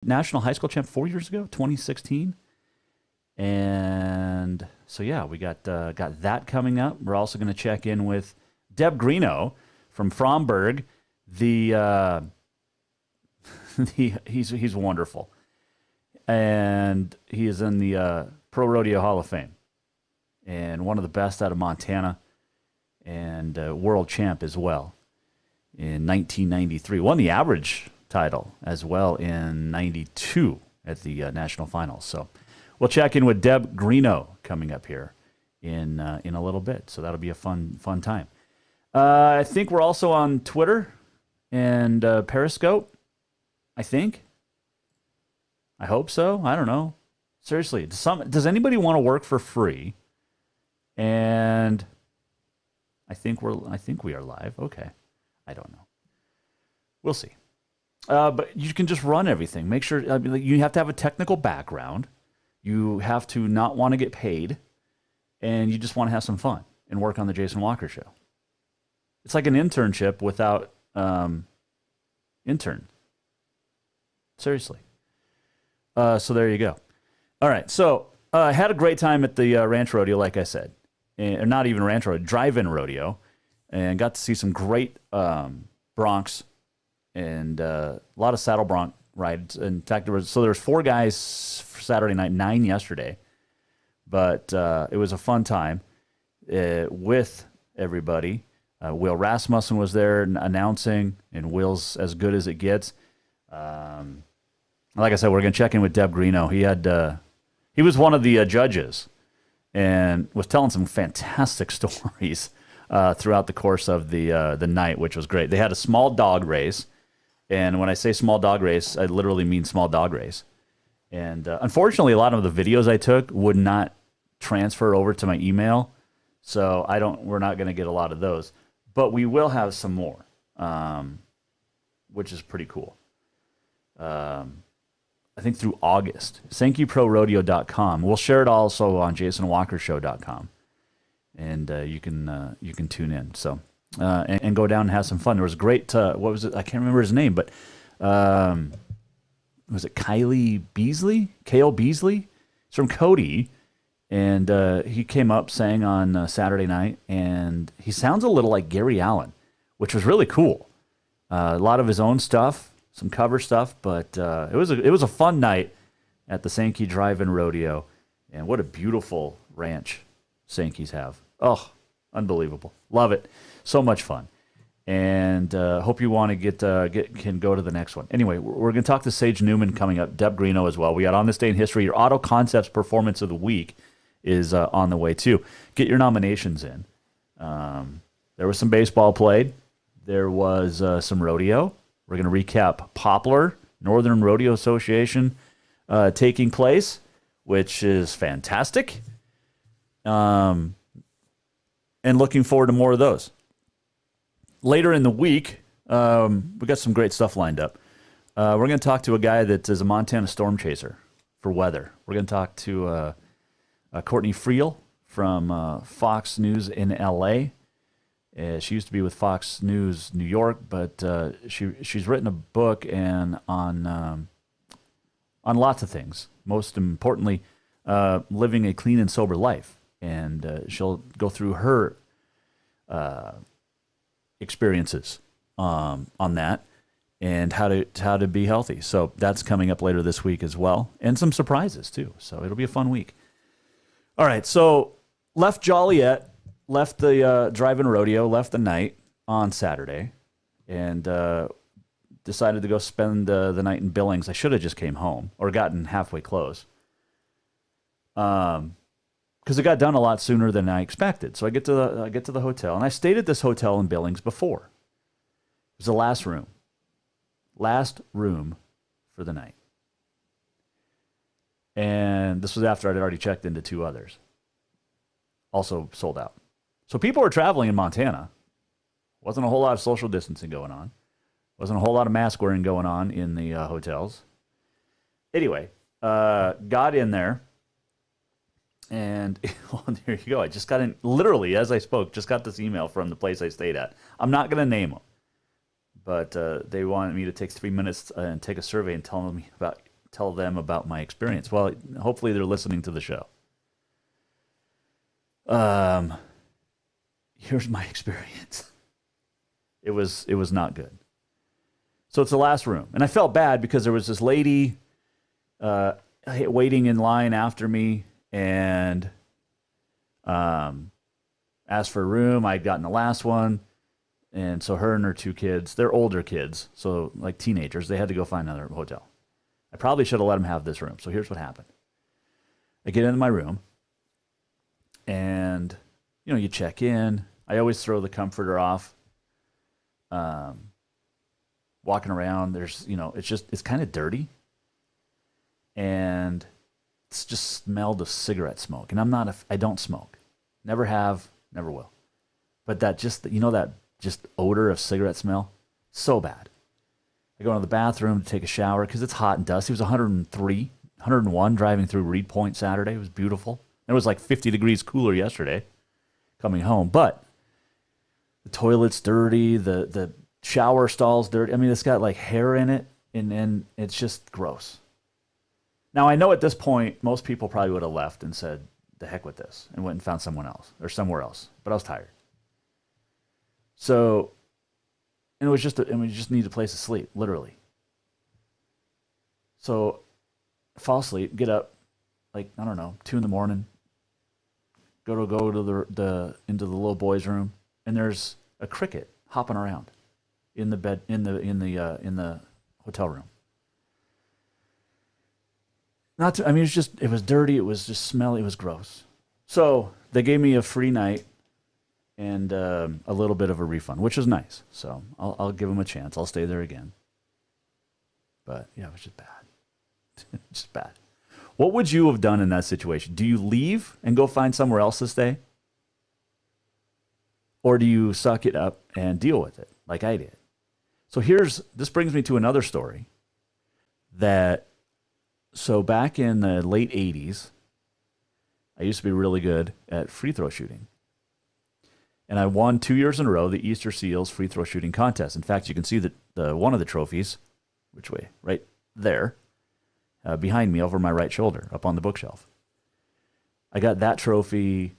national high school champ 4 years ago, 2016. And so, yeah, we got that coming up. We're also going to check in with Deb Greeno from Fromberg. He's wonderful. And he is in the Pro Rodeo Hall of Fame. And one of the best out of Montana. And world champ as well in 1993. Won the average title as well in 92 at the national finals. So we'll check in with Deb Greeno coming up here in a little bit. So that'll be a fun time. I think we're also on Twitter and Periscope. I think. I hope so. I don't know. Seriously, does anybody want to work for free? And I think we are live. Okay. I don't know. We'll see. But you can just run everything. Make sure you have to have a technical background. You have to not want to get paid, and you just want to have some fun and work on the Jason Walker Show. It's like an internship without intern. Seriously. So there you go. All right. So I had a great time at the Ranch Rodeo, like I said. Or not even Ranch Rodeo, Drive-In Rodeo. And got to see some great broncs and a lot of saddle bronc rides. In fact, there was 4 guys for Saturday night, 9 yesterday. But it was a fun time with everybody. Will Rasmussen was there announcing, and Will's as good as it gets. Like I said, we're going to check in with Deb Greeno. He was one of the judges and was telling some fantastic stories throughout the course of the night, which was great. They had a small dog race, and when I say small dog race, I literally mean small dog race. And unfortunately, a lot of the videos I took would not transfer over to my email, so we're not going to get a lot of those. But we will have some more, which is pretty cool. I think through August. SankeyProRodeo.com. We'll share it also on JasonWalkerShow.com. And you can tune in. So and go down and have some fun. There was a great, what was it? I can't remember his name, but was it Kyle Beasley? It's from Cody. And he came up, sang on Saturday night, and he sounds a little like Gary Allan, which was really cool. A lot of his own stuff, some cover stuff, but it was a fun night at the Sankey Drive-In Rodeo, and what a beautiful ranch Sankeys have. Oh, unbelievable! Love it, so much fun, and hope you want to can go to the next one. Anyway, we're going to talk to Sage Newman coming up, Deb Greeno as well. We got On This Day in History. Your Auto Concepts Performance of the Week is on the way too. Get your nominations in. There was some baseball played. There was some rodeo. We're going to recap Poplar, Northern Rodeo Association taking place, which is fantastic. And looking forward to more of those. Later in the week, we got some great stuff lined up. We're going to talk to a guy that is a Montana storm chaser for weather. We're going to talk to Courtney Friel from Fox News in L.A. She used to be with Fox News New York, but she's written a book and on lots of things. Most importantly, living a clean and sober life, and she'll go through her experiences on that and how to be healthy. So that's coming up later this week as well, and some surprises too. So it'll be a fun week. All right, so left Joliet. Left the drive-in rodeo, left the night on Saturday, and decided to go spend the night in Billings. I should have just came home or gotten halfway close, because it got done a lot sooner than I expected. So I get to the hotel, and I stayed at this hotel in Billings before. It was the last room for the night, and this was after I'd already checked into 2 others, also sold out. So people were traveling in Montana. Wasn't a whole lot of social distancing going on. Wasn't a whole lot of mask wearing going on in the hotels. Anyway, got in there, and well, there you go. I just got in, literally, as I spoke, just got this email from the place I stayed at. I'm not going to name them, but they wanted me to take 3 minutes and take a survey and tell me about tell them about my experience. Well, hopefully they're listening to the show. Here's my experience. It was not good. So it's the last room, and I felt bad because there was this lady waiting in line after me, and asked for a room. I'd gotten the last one, and so her and her two kids, they're older kids, so like teenagers, they had to go find another hotel. I probably should have let them have this room. So here's what happened. I get into my room, and you check in. I always throw the comforter off. Walking around, there's it's kind of dirty, and it's just smelled of cigarette smoke. And I don't smoke, never have, never will. But that just odor of cigarette smell, so bad. I go into the bathroom to take a shower because it's hot and dusty. It was 103, 101 driving through Reed Point Saturday. It was beautiful. It was like 50 degrees cooler yesterday coming home. But the toilet's dirty, the shower stall's dirty. I mean, it's got like hair in it, and it's just gross. Now, I know at this point, most people probably would have left and said, the heck with this, and went and found someone else or somewhere else. But I was tired. So, and we just need a place to sleep, literally. So, fall asleep, get up, like, I don't know, 2 a.m, go to the into the little boy's room, and there's a cricket hopping around in the bed in the hotel room. It was dirty, it was just smelly, it was gross. So they gave me a free night and a little bit of a refund, which was nice. So I'll give them a chance. I'll stay there again. But yeah, it was just bad. Just bad. What would you have done in that situation? Do you leave and go find somewhere else to stay? Or do you suck it up and deal with it like I did? So this brings me to another story so back in the late 80s, I used to be really good at free throw shooting. And I won 2 years in a row the Easter Seals free throw shooting contest. In fact, you can see the one of the trophies, which way? Right there, behind me over my right shoulder, up on the bookshelf. I got that trophy.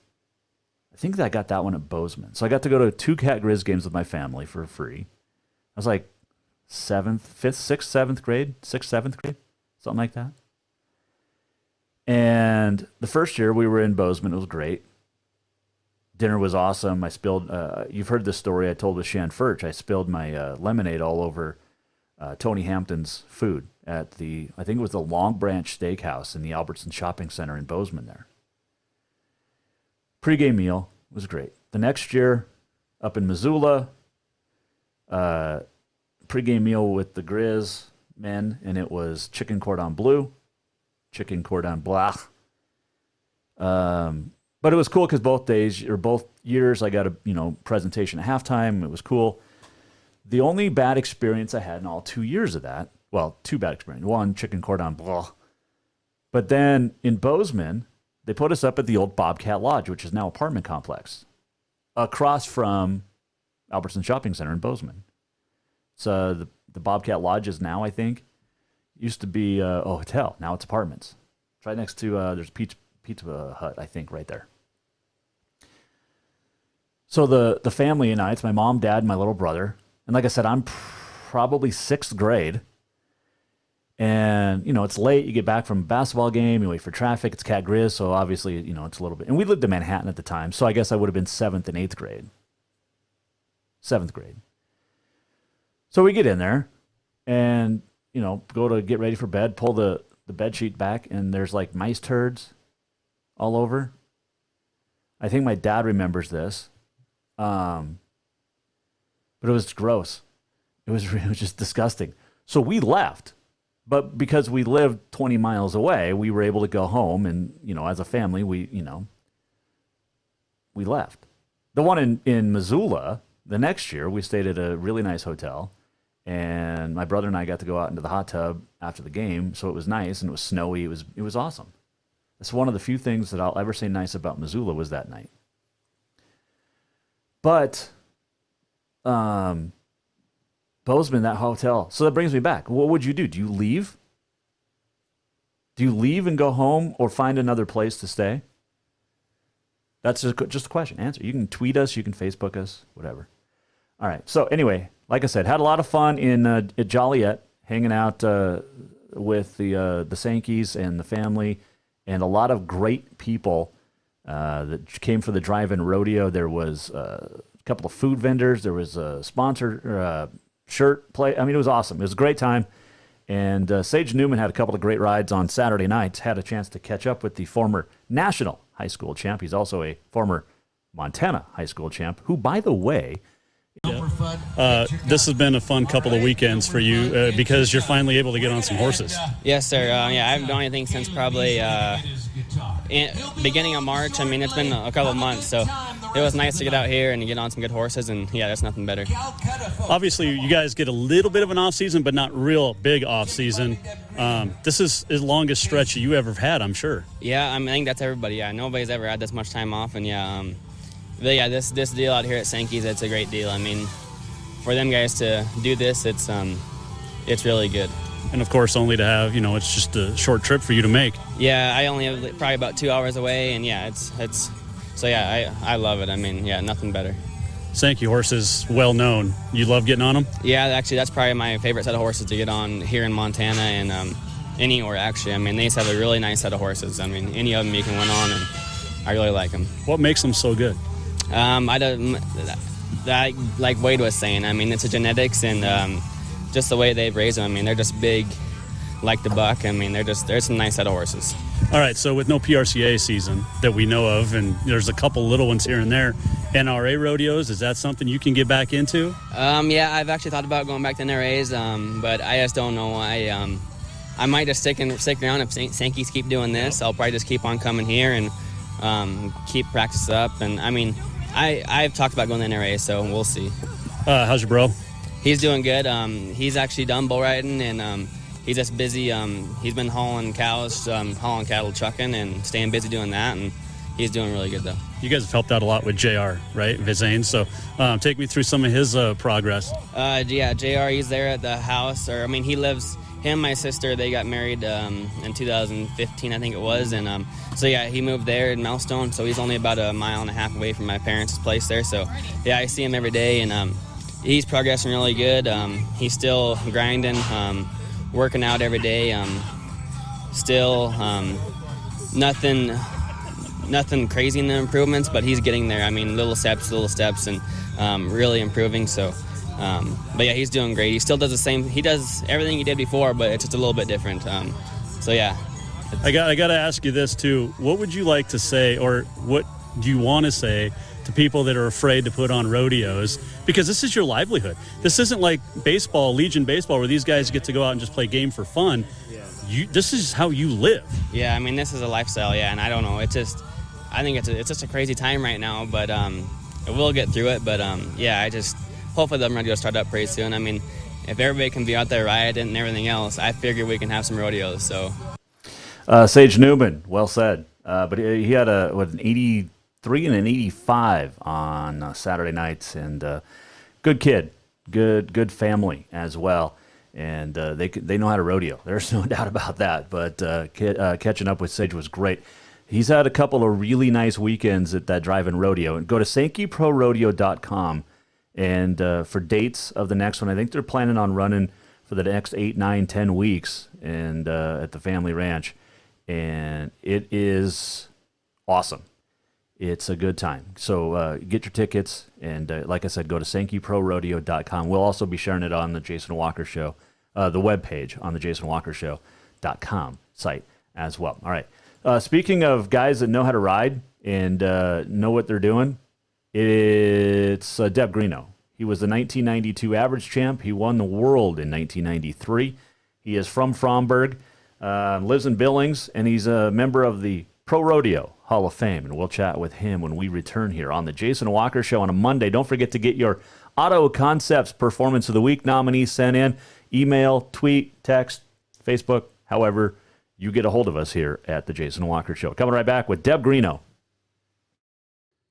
I think that I got that one at Bozeman. So I got to go to 2 Cat Grizz games with my family for free. I was like 7th grade, something like that. And the first year we were in Bozeman, it was great. Dinner was awesome. I spilled, you've heard this story I told with Shan Furch. I spilled my lemonade all over Tony Hampton's food at I think it was the Long Branch Steakhouse in the Albertson Shopping Center in Bozeman there. Pre-game meal was great. The next year, up in Missoula, pre-game meal with the Grizz men, and it was chicken cordon bleu, chicken cordon bleu. But it was cool because both years I got a presentation at halftime. It was cool. The only bad experience I had in all 2 years of that, well, 2 bad experiences. One, chicken cordon bleu. But then in Bozeman, they put us up at the old Bobcat Lodge, which is now an apartment complex, across from Albertson Shopping Center in Bozeman. So the Bobcat Lodge is now, I think, used to be a hotel. Now it's apartments. It's right next to, there's Pizza Hut, I think, right there. So the family and I, it's my mom, dad, and my little brother. And like I said, I'm probably 6th grade. And, it's late. You get back from a basketball game. You wait for traffic. It's Cat Grizz. So obviously, it's a little bit. And we lived in Manhattan at the time. So I guess I would have been 7th and 8th grade. 7th grade. So we get in there and, go to get ready for bed, pull the bed sheet back, and there's like mice turds all over. I think my dad remembers this. But it was gross. It was just disgusting. So we left. But because we lived 20 miles away, we were able to go home. And, as a family, we left. The one in Missoula, the next year, we stayed at a really nice hotel. And my brother and I got to go out into the hot tub after the game. So it was nice, and it was snowy. It was awesome. That's one of the few things that I'll ever say nice about Missoula was that night. But Bozeman, that hotel. So that brings me back. What would you do? Do you leave? Do you leave and go home or find another place to stay? That's just a question. Answer. You can tweet us. You can Facebook us. Whatever. All right. So anyway, like I said, had a lot of fun at Joliet, hanging out with the Sankeys and the family, and a lot of great people that came for the drive-in rodeo. There was a couple of food vendors. There was a sponsor shirt play. I mean, it was awesome. It was a great time. And Sage Newman had a couple of great rides on Saturday nights, had a chance to catch up with the former national high school champ. He's also a former Montana high school champ, who, by the way, this has been a fun couple of weekends for you because you're finally able to get on some horses. Yes, sir. Yeah, I haven't done anything since probably beginning of March. I mean, it's been a couple of months, so it was nice to get out here and get on some good horses, and yeah, there's nothing better. Obviously, you guys get a little bit of an off-season, but not real big off-season. This is the longest stretch you ever had, I'm sure. Yeah, I think that's everybody. Yeah, nobody's ever had this much time off, and but yeah, this deal out here at Sankey's, it's a great deal. I mean, for them guys to do this, it's really good. And of course, only to have, it's just a short trip for you to make. Yeah, I only have probably about 2 hours away, and yeah, so yeah, I love it. I mean, yeah, nothing better. Sankey horses, well known. You love getting on them? Yeah, actually, that's probably my favorite set of horses to get on here in Montana and anywhere, actually. I mean, they just have a really nice set of horses. I mean, any of them you can win on, and I really like them. What makes them so good? Like Wade was saying, I mean, it's the genetics and just the way they've raised them. I mean, they're just big, like the buck. I mean, they're a nice set of horses. All right, so with no PRCA season that we know of, and there's a couple little ones here and there, NRA rodeos, is that something you can get back into? Yeah, I've actually thought about going back to NRAs, but I just don't know. I might just stick around if Sankeys keep doing this. I'll probably just keep on coming here and keep practice up. And I mean, I've talked about going to NRA, so we'll see. How's your bro? He's doing good. He's actually done bull riding, and he's just busy. He's been hauling cows, hauling cattle, trucking, and staying busy doing that, and he's doing really good, though. You guys have helped out a lot with JR, right, Vizane? So take me through some of his progress. Yeah, JR, he's there at the house. He lives, him, my sister, they got married in 2015, I think it was, and so yeah, he moved there in Milestone, so he's only about a mile and a half away from my parents' place there. So yeah, I see him every day, and he's progressing really good. He's still grinding, working out every day. Still nothing crazy in the improvements, but he's getting there. I mean, little steps, and really improving. So, but yeah, he's doing great. He still does the same. He does everything he did before, but it's just a little bit different. So yeah. I got to ask you this too. What would you like to say, or what do you want to say to people that are afraid to put on rodeos? Because this is your livelihood. This isn't like baseball, Legion baseball, where these guys get to go out and just play game for fun. Yeah. This is how you live. Yeah, I mean, this is a lifestyle. Yeah, and I don't know. I think it's just a crazy time right now, but we'll get through it. But yeah, hopefully the rodeo start up pretty soon. I mean, if everybody can be out there riding and everything else, I figure we can have some rodeos. So. Sage Newman, well said. But he had an 83 and an 85 on Saturday nights, and good kid, good family as well, and they know how to rodeo. There's no doubt about that. But catching up with Sage was great. He's had a couple of really nice weekends at that drive-in rodeo. And go to SankeyProRodeo.com and for dates of the next one. I think they're planning on running for the next 8, 9, 10 weeks and at the family ranch. And it is awesome. It's a good time. So get your tickets, and like I said, go to SankeyProRodeo.com. We'll also be sharing it on the Jason Walker Show, the webpage on the JasonWalkerShow.com site as well. All right. Speaking of guys that know how to ride and know what they're doing, it's Deb Greeno. He was the 1992 average champ. He won the world in 1993. He is from Fromberg. Lives in Billings, and he's a member of the Pro Rodeo Hall of Fame, and we'll chat with him when we return here on the Jason Walker Show on a Monday. Don't forget to get your Auto Concepts Performance of the Week nominees sent in. Email, tweet, text, Facebook, however you get a hold of us here at the Jason Walker Show. Coming right back with Deb Greeno.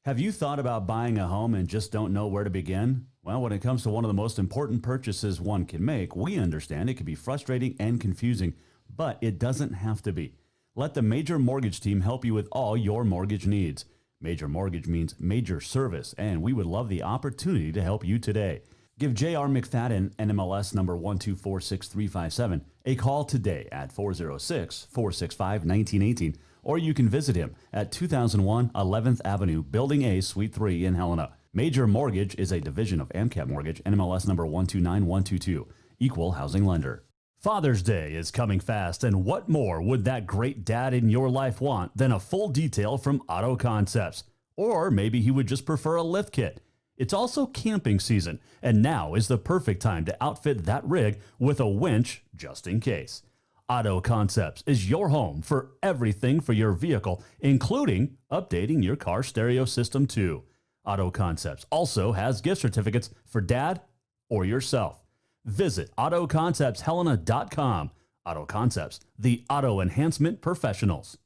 Have you thought about buying a home and just don't know where to begin? Well, when it comes to one of the most important purchases one can make, we understand it can be frustrating and confusing. but it doesn't have to be. Let the Major Mortgage team help you with all your mortgage needs. Major Mortgage means major service, and we would love the opportunity to help you today. Give J.R. McFadden, NMLS number 1246357, a call today at 406-465-1918, or you can visit him at 2001 11th Avenue, Building A, Suite 3 in Helena. Major Mortgage is a division of AMCAP Mortgage, NMLS number 129122, equal housing lender. Father's Day is coming fast, and what more would that great dad in your life want than a full detail from Auto Concepts? Or maybe he would just prefer a lift kit. It's also camping season, and now is the perfect time to outfit that rig with a winch just in case. Auto Concepts is your home for everything for your vehicle, including updating your car stereo system too. Auto Concepts also has gift certificates for dad or yourself. Visit AutoConceptsHelena.com. Auto Concepts, the auto enhancement professionals.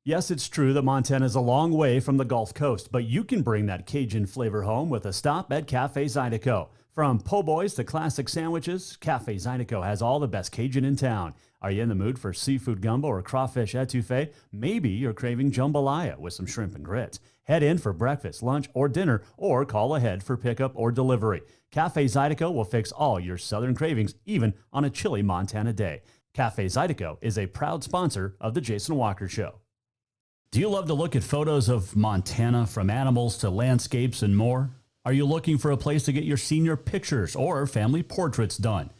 Yes, it's true that Montana is a long way from the Gulf Coast, but you can bring that Cajun flavor home with a stop at Cafe Zydeco. From po' boys to classic sandwiches, Cafe Zydeco has all the best Cajun in town. Are you in the mood for seafood gumbo or crawfish etouffee? Maybe you're craving jambalaya with some shrimp and grits. Head in for breakfast, lunch, or dinner, or call ahead for pickup or delivery. Cafe Zydeco will fix all your southern cravings, even on a chilly Montana day. Cafe Zydeco is a proud sponsor of The Jason Walker Show. Do you love to look at photos of Montana, from animals to landscapes and more? Are you looking for a place to get your senior pictures or family portraits done?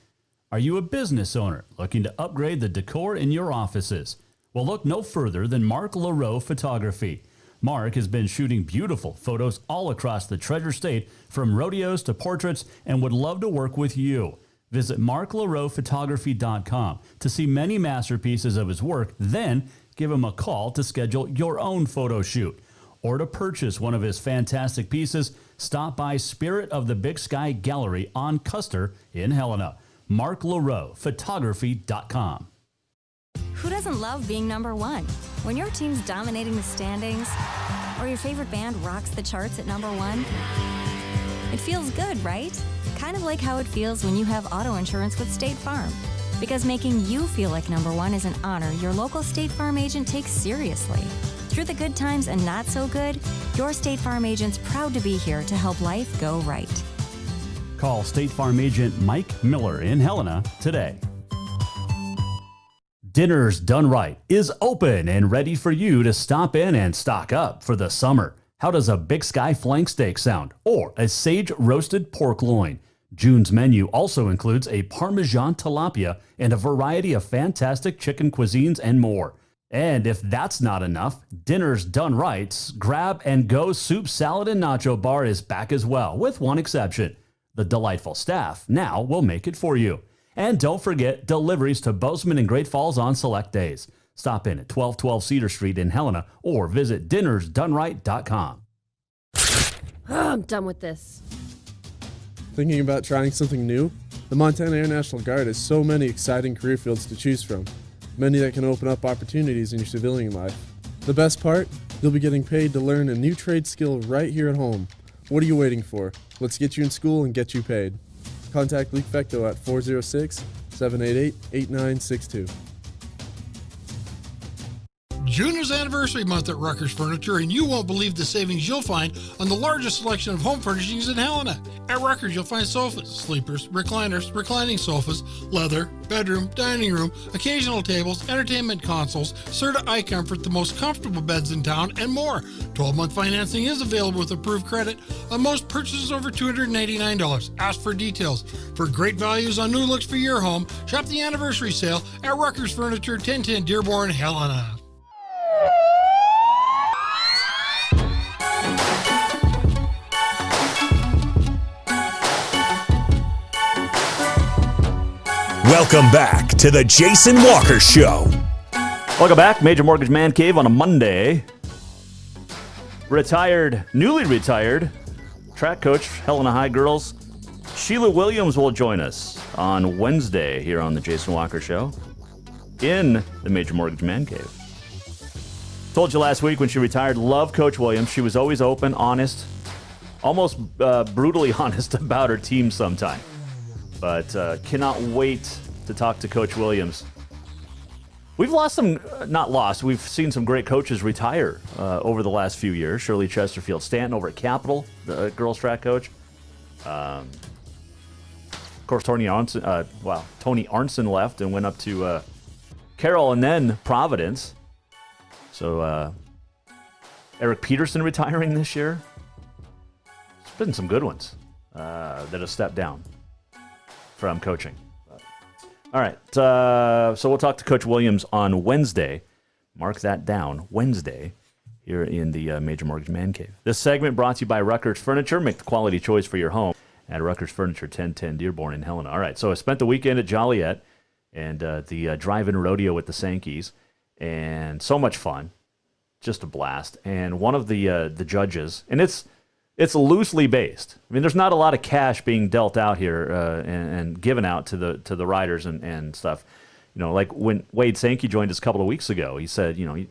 Are you a business owner looking to upgrade the decor in your offices? Well, look no further than Mark LaRoe Photography. Mark has been shooting beautiful photos all across the Treasure State, from rodeos to portraits, and would love to work with you. Visit marklaroephotography.com to see many masterpieces of his work, then give him a call to schedule your own photo shoot. Or to purchase one of his fantastic pieces, stop by Spirit of the Big Sky Gallery on Custer in Helena. marklaroephotography.com. Who doesn't love being number one? When your team's dominating the standings, or your favorite band rocks the charts at number one, it feels good, right? Kind of like how it feels when you have auto insurance with State Farm. Because making you feel like number one is an honor your local State Farm agent takes seriously. Through the good times and not so good, your State Farm agent's proud to be here to help life go right. Call State Farm agent Mike Miller in Helena today. Dinner's Done Right is open and ready for you to stop in and stock up for the summer. How does a Big Sky flank steak sound? Or a sage roasted pork loin? June's menu also includes a Parmesan tilapia and a variety of fantastic chicken cuisines and more. And if that's not enough, Dinner's Done Right's Grab and Go Soup, Salad, and Nacho Bar is back as well, with one exception. The delightful staff now will make it for you. And don't forget deliveries to Bozeman and Great Falls on select days. Stop in at 1212 Cedar Street in Helena or visit dinnersdoneright.com. I'm done with this. Thinking about trying something new? The Montana Air National Guard has so many exciting career fields to choose from, many that can open up opportunities in your civilian life. The best part? You'll be getting paid to learn a new trade skill right here at home. What are you waiting for? Let's get you in school and get you paid. Contact Leak Fecto at 406-788-8962. June is anniversary month at Rucker's Furniture, and you won't believe the savings you'll find on the largest selection of home furnishings in Helena. At Rucker's, you'll find sofas, sleepers, recliners, reclining sofas, leather, bedroom, dining room, occasional tables, entertainment consoles, Serta iComfort, the most comfortable beds in town, and more. 12-month financing is available with approved credit on most purchases over $289. Ask for details. For great values on new looks for your home, shop the anniversary sale at Rucker's Furniture, 1010 Dearborn, Helena. Welcome back to the Jason Walker Show. Welcome back, Major Mortgage Man Cave on a Monday. Newly retired track coach, Helena High girls, Sheila Williams will join us on Wednesday here on the Jason Walker Show in the Major Mortgage Man Cave. Told you last week when she retired, love Coach Williams. She was always open, honest, almost brutally honest about her team sometime. But cannot wait to talk to Coach Williams We've lost some, not lost, we've seen some great coaches retire over the last few years. Shirley Chesterfield Stanton over at Capital, the girls track coach. Of course, Tony Arnson left and went up to Carroll and then Providence. So Eric Peterson retiring this year. There's been some good ones that have stepped down from coaching. All right, so we'll talk to Coach Williams on Wednesday. Mark that down, Wednesday, here in the Major Mortgage Man Cave. This segment brought to you by Ruckers Furniture. Make the quality choice for your home at Ruckers Furniture, 1010 Dearborn in Helena. All right, so I spent the weekend at Joliet and the drive-in rodeo with the Sankeys, and so much fun, just a blast. And one of the judges, and it's loosely based. I mean, there's not a lot of cash being dealt out here and given out to the riders and stuff. You know, like when Wade Sankey joined us a couple of weeks ago, he said, you know,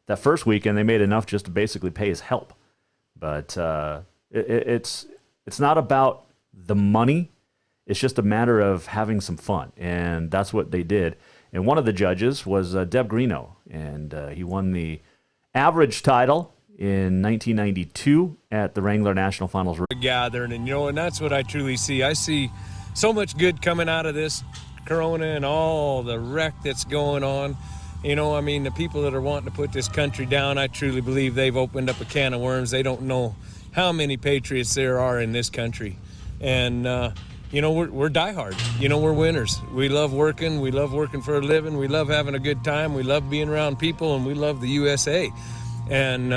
that first weekend they made enough just to basically pay his help. But it's not about the money. It's just a matter of having some fun, and that's what they did. And one of the judges was Deb Greeno, and he won the average title in 1992 at the Wrangler National Finals. Gathering, and and that's what I truly see. I see so much good coming out of this Corona and all the wreck that's going on. I mean, the people that are wanting to put this country down, I truly believe they've opened up a can of worms. They don't know how many patriots there are in this country. And, we're diehard. We're winners. We love working. We love working for a living. We love having a good time. We love being around people, and we love the USA. And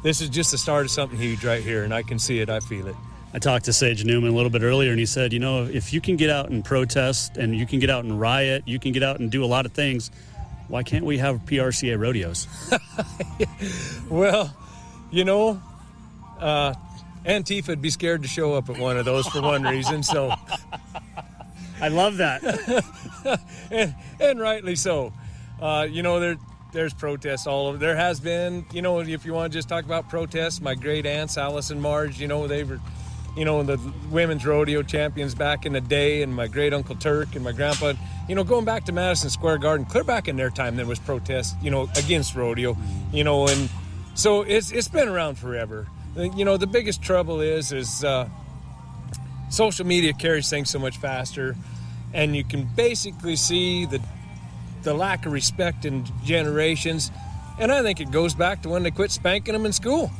this is just the start of something huge right here, and I can see it. I feel it. I talked to Sage Newman a little bit earlier, and he said, if you can get out and protest and you can get out and riot, you can get out and do a lot of things, why can't we have PRCA rodeos? Well, Antifa would be scared to show up at one of those for one reason, so. I love that. and rightly so. There's protests all over. There has been, if you want to just talk about protests, my great aunts, Alice and Marge, they were, the women's rodeo champions back in the day, and my great Uncle Turk and my grandpa, going back to Madison Square Garden, clear back in their time, there was protests, against rodeo, and so it's been around forever. The biggest trouble is social media carries things so much faster, and you can basically see the lack of respect in generations, and I think it goes back to when they quit spanking them in school.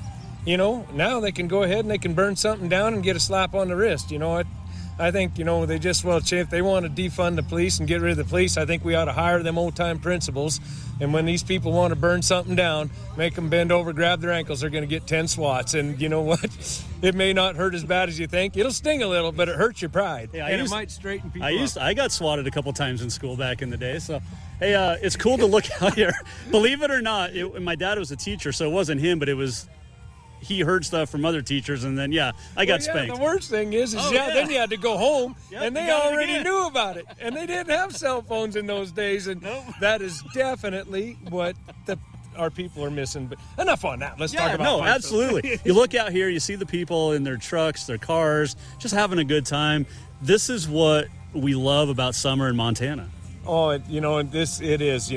Now they can go ahead and they can burn something down and get a slap on the wrist. I think, they just, if they want to defund the police and get rid of the police, I think we ought to hire them old-time principals. And when these people want to burn something down, make them bend over, grab their ankles, they're going to get 10 swats. And you know what? It may not hurt as bad as you think. It'll sting a little, but it hurts your pride. Yeah, it might straighten people up. I got swatted a couple times in school back in the day. So, hey, it's cool to look out here. Believe it or not, my dad was a teacher, so it wasn't him, but it was... He heard stuff from other teachers, and then, I got spanked. The worst thing is then you had to go home, and they already knew about it. And they didn't have cell phones in those days, and that is definitely what our people are missing. But enough on that. Let's talk about No, absolutely. You look out here, you see the people in their trucks, their cars, just having a good time. This is what we love about summer in Montana. Oh, it is.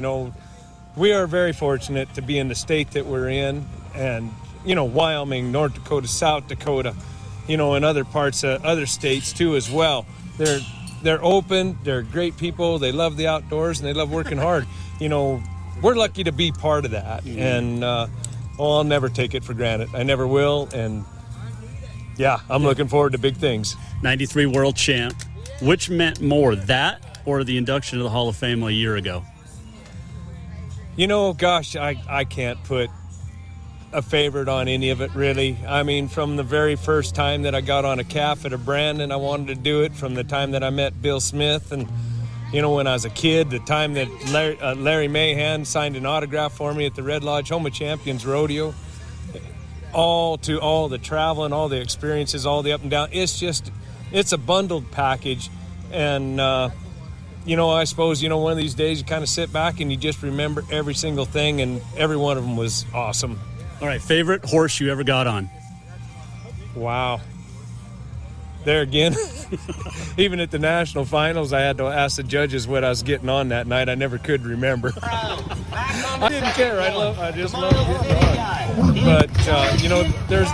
We are very fortunate to be in the state that we're in, and Wyoming, North Dakota, South Dakota, and other parts of other states too as well. They're open, they're great people, they love the outdoors, and they love working hard. We're lucky to be part of that, and I'll never take it for granted. I never will, and I'm looking forward to big things. 93 world champ. Which meant more, that or the induction to the Hall of Fame a year ago? Gosh, I can't put a favorite on any of it, really. I mean, from the very first time that I got on a calf at a Brandon, I wanted to do it. From the time that I met Bill Smith, and when I was a kid, the time that Larry Mahan signed an autograph for me at the Red Lodge Home of Champions Rodeo, all the travel and all the experiences, all the up and down. It's a bundled package, and I suppose one of these days you kind of sit back and you just remember every single thing, and every one of them was awesome. All right, favorite horse you ever got on? Wow. there again, even at the national finals, I had to ask the judges what I was getting on that night. I never could remember. I didn't care. I just loved getting on. But you know, there's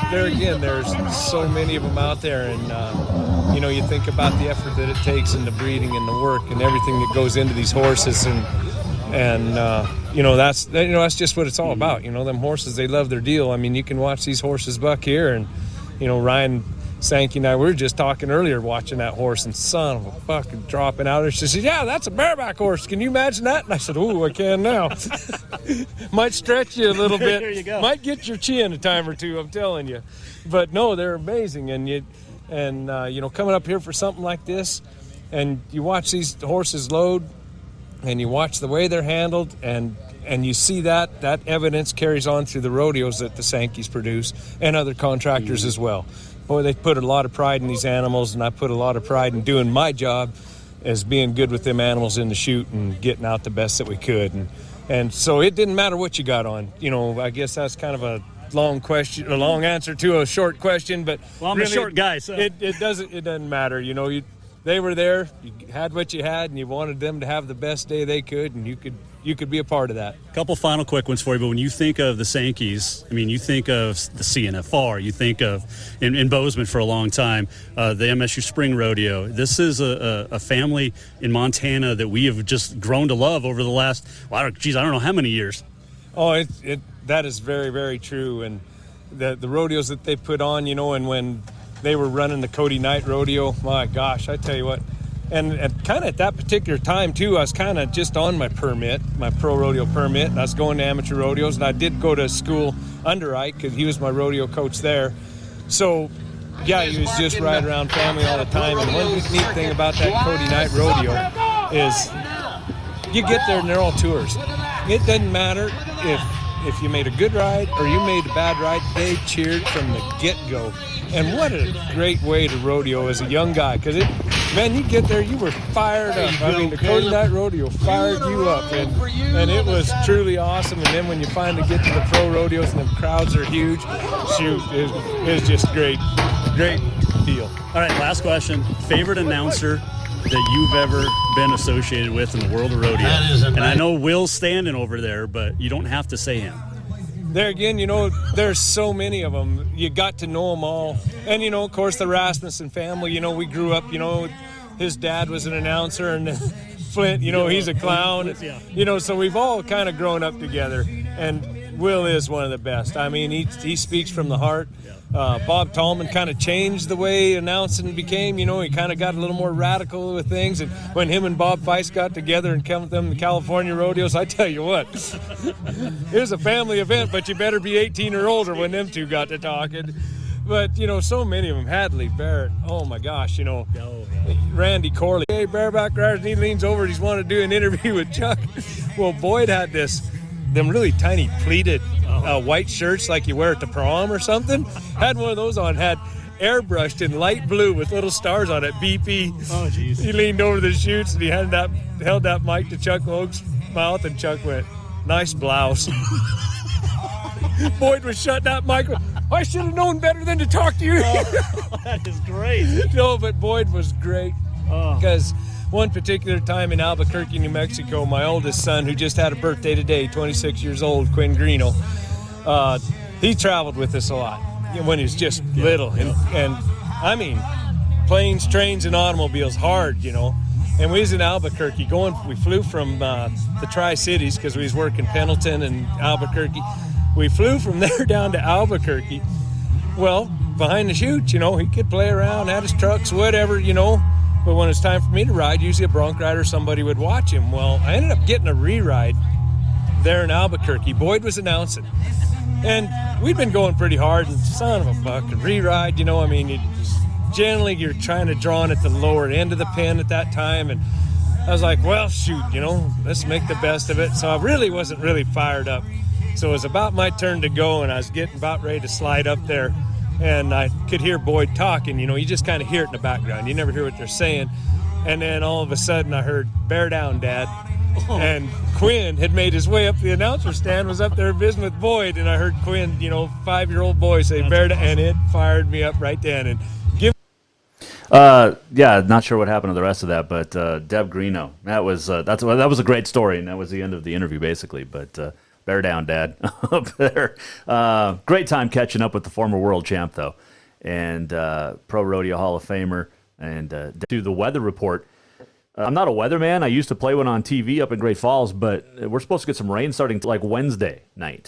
so many of them out there, and you know, you think about the effort that it takes and the breeding and the work and everything that goes into these horses, and you know, that's just what it's all about. You know, them horses, they love their deal. I mean, you can watch these horses buck here, and you know, Ryan Sankey and I, we were just talking earlier watching that horse, and son of a fucking dropping out there. She said, yeah, that's a bareback horse. Can you imagine that? And I said, ooh, I can now. Might stretch you a little bit. There you go. Might get your chin a time or two, I'm telling you. But no, they're amazing. And you know, coming up here for something like this, and you watch these horses load, and you watch the way they're handled, and you see that evidence carries on through the rodeos that the Sankeys produce and other contractors as well. Boy, they put a lot of pride in these animals, and I put a lot of pride in doing my job as being good with them animals in the chute and getting out the best that we could. And so it didn't matter what you got on. You know, I guess that's kind of a long answer to a short question, but well, I'm really, a short guy, so it doesn't matter. You know, they were there, you had what you had, and you wanted them to have the best day they could, and you could be a part of that. A couple final quick ones for you, but when you think of the Sankeys, I mean, you think of the CNFR, you think of, in Bozeman for a long time, the MSU Spring Rodeo. This is a family in Montana that we have just grown to love over the last, I don't know how many years. Oh, that is very, very true. And the rodeos that they put on, you know, and when they were running the Cody Knight Rodeo, my gosh, I tell you what. And kind of at that particular time, too, I was kind of just on my permit, my pro rodeo permit, and I was going to amateur rodeos, and I did go to school under Ike because he was my rodeo coach there. So, yeah, he was just right around family all the time. And one neat thing about that Cody Knight Rodeo is you get there and they're all tours. It doesn't matter if you made a good ride or you made a bad ride, they cheered from the get-go. And what a great way to rodeo as a young guy, because man, you get there, you were fired up. I mean, the Cody Knight Rodeo fired you up, and it was truly awesome. And then when you finally get to the pro rodeos and the crowds are huge, shoot, it was just great deal. All right, last question. Favorite announcer that you've ever been associated with in the world of rodeo? And I know Will's standing over there, but you don't have to say him. There again, you know, there's so many of them. You got to know them all. And, you know, of course, the Rasmussen family, you know, we grew up, you know, his dad was an announcer, and Flint, you know, he's a clown. You know, so we've all kind of grown up together. And Will is one of the best. I mean, he speaks from the heart. Bob Tallman kind of changed the way announcing became. You know, he kind of got a little more radical with things. And when him and Bob Feist got together and come with them to California rodeos, I tell you what, it was a family event, but you better be 18 or older when them two got to talking. But, you know, so many of them. Hadley, Barrett, oh my gosh, you know, Randy Corley. Hey, bareback riders, and he leans over and he's wanting to do an interview with Chuck. Well, Boyd had them really tiny pleated white shirts like you wear at the prom or something. Had one of those on, had airbrushed in light blue with little stars on it, BP. Oh, jeez. He leaned over the chutes and he held that mic to Chuck Logue's mouth, and Chuck went, nice blouse. Boyd was shutting that mic. I should have known better than to talk to you. Oh, that is great. No, but Boyd was great because one particular time in Albuquerque, New Mexico, my oldest son, who just had a birthday today, 26 years old, Quinn Greeno, he traveled with us a lot when he was just little. And I mean, planes, trains, and automobiles, hard, you know. And we was in Albuquerque we flew from the Tri-Cities because we was working Pendleton and Albuquerque. We flew from there down to Albuquerque. Well, behind the chute, you know, he could play around, had his trucks, whatever, you know. But when it's time for me to ride, usually a bronc rider or somebody would watch him. Well, I ended up getting a re-ride there in Albuquerque. Boyd was announcing. And we'd been going pretty hard, and son of a buck, a re-ride, you know, I mean, generally you're trying to draw in at the lower end of the pen at that time. And I was like, well, shoot, you know, let's make the best of it. So I really wasn't really fired up. So it was about my turn to go, and I was getting about ready to slide up there. And I could hear Boyd talking. You know, you just kind of hear it in the background. You never hear what they're saying. And then all of a sudden I heard, bear down, Dad. Oh. And Quinn had made his way up the announcer stand, was up there visiting with Boyd. And I heard Quinn, you know, 5-year-old boy say, bear down. And it fired me up right then. And Yeah, not sure what happened to the rest of that, but Deb Greeno, that was a great story, and that was the end of the interview basically. But bear down, Dad, up there. Great time catching up with the former world champ though, and Pro Rodeo Hall of Famer, and do the weather report. I'm not a weatherman. I used to play one on TV up in Great Falls, but we're supposed to get some rain starting like Wednesday night.